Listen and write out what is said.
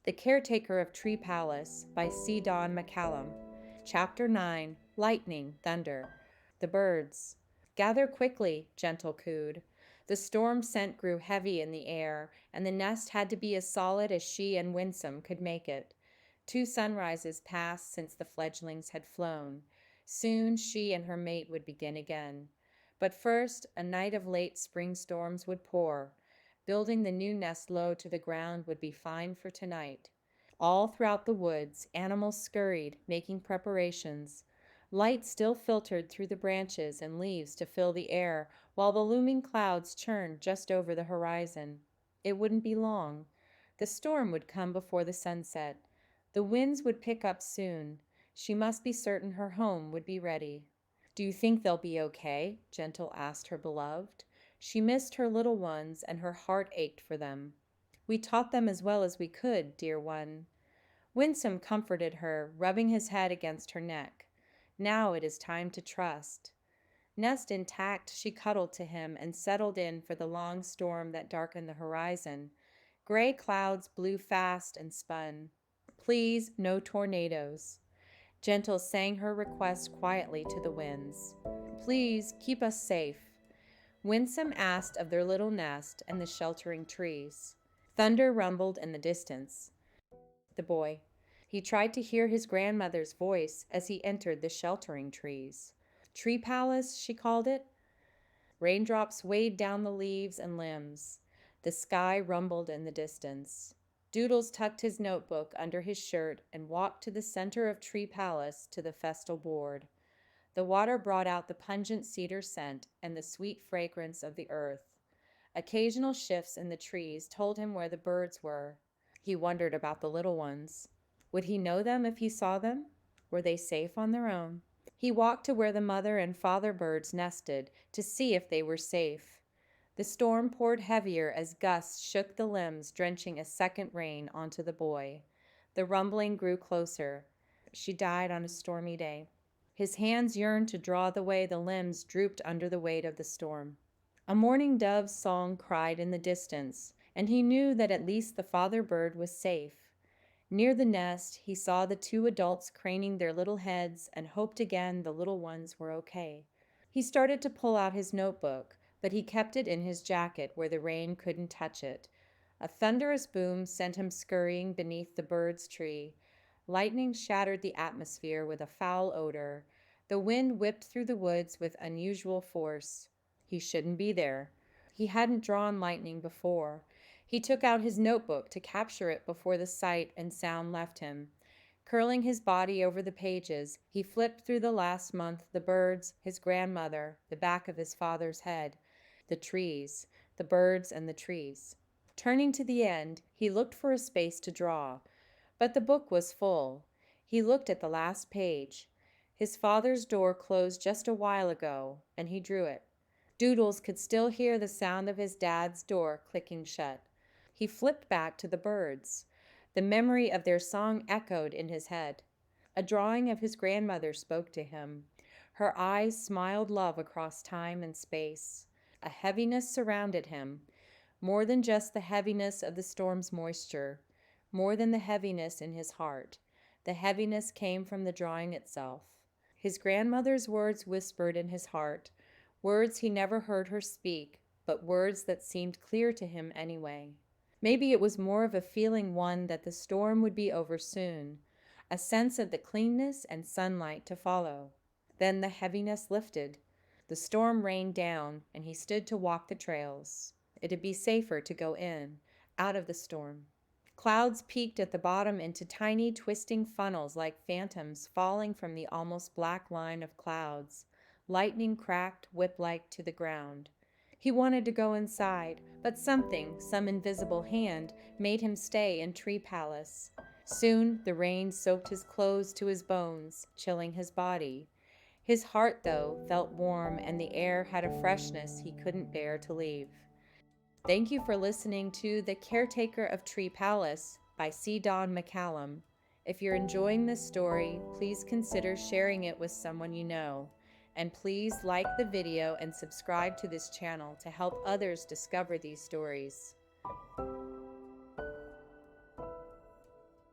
The Caretaker of Tree Palace by C. Don McCallum. Chapter 9. Lightning, Thunder. The birds. Gather quickly, Gentle cooed. The storm scent grew heavy in the air, and the nest had to be as solid as she and Winsome could make it. 2 sunrises passed since the fledglings had flown. Soon she and her mate would begin again. But first, a night of late spring storms would pour. Building the new nest low to the ground would be fine for tonight. All throughout the woods, animals scurried, making preparations. Light still filtered through the branches and leaves to fill the air, while the looming clouds churned just over the horizon. It wouldn't be long. The storm would come before the sunset. The winds would pick up soon. She must be certain her home would be ready. "Do you think they'll be okay?" Gentle asked her beloved. She missed her little ones, and her heart ached for them. "We taught them as well as we could, dear one." Winsome comforted her, rubbing his head against her neck. "Now it is time to trust." Nest intact, she cuddled to him and settled in for the long storm that darkened the horizon. Gray clouds blew fast and spun. "Please, no tornadoes." Gentle sang her request quietly to the winds. "Please, keep us safe." Winsome asked of their little nest and the sheltering trees. Thunder rumbled in the distance. The boy. He tried to hear his grandmother's voice as he entered the sheltering trees. "Tree Palace," she called it. Raindrops weighed down the leaves and limbs. The sky rumbled in the distance. Doodles tucked his notebook under his shirt and walked to the center of Tree Palace to the festal board. The water brought out the pungent cedar scent and the sweet fragrance of the earth. Occasional shifts in the trees told him where the birds were. He wondered about the little ones. Would he know them if he saw them? Were they safe on their own? He walked to where the mother and father birds nested to see if they were safe. The storm poured heavier as gusts shook the limbs, drenching a second rain onto the boy. The rumbling grew closer. She died on a stormy day. His hands yearned to draw the way the limbs drooped under the weight of the storm. A mourning dove's song cried in the distance, and he knew that at least the father bird was safe. Near the nest, he saw the 2 adults craning their little heads and hoped again the little ones were okay. He started to pull out his notebook, but he kept it in his jacket where the rain couldn't touch it. A thunderous boom sent him scurrying beneath the bird's tree. Lightning shattered the atmosphere with a foul odor. The wind whipped through the woods with unusual force. He shouldn't be there. He hadn't drawn lightning before. He took out his notebook to capture it before the sight and sound left him. Curling his body over the pages, he flipped through the last month, the birds, his grandmother, the back of his father's head, the trees, the birds and the trees. Turning to the end, he looked for a space to draw. But the book was full. He looked at the last page. His father's door closed just a while ago, and he drew it. Doodles could still hear the sound of his dad's door clicking shut. He flipped back to the birds. The memory of their song echoed in his head. A drawing of his grandmother spoke to him. Her eyes smiled love across time and space. A heaviness surrounded him, more than just the heaviness of the storm's moisture. More than the heaviness in his heart. The heaviness came from the drawing itself. His grandmother's words whispered in his heart, words he never heard her speak, but words that seemed clear to him anyway. Maybe it was more of a feeling one that the storm would be over soon, a sense of the cleanness and sunlight to follow. Then the heaviness lifted. The storm rained down, and he stood to walk the trails. It'd be safer to go in, out of the storm. Clouds peaked at the bottom into tiny twisting funnels like phantoms falling from the almost black line of clouds. Lightning cracked whip-like to the ground. He wanted to go inside, but something, some invisible hand, made him stay in Tree Palace. Soon the rain soaked his clothes to his bones, chilling his body. His heart, though, felt warm, and the air had a freshness he couldn't bear to leave. Thank you for listening to The Caretaker of Tree Palace by C. Don McCallum. If you're enjoying this story, please consider sharing it with someone you know. And please like the video and subscribe to this channel to help others discover these stories.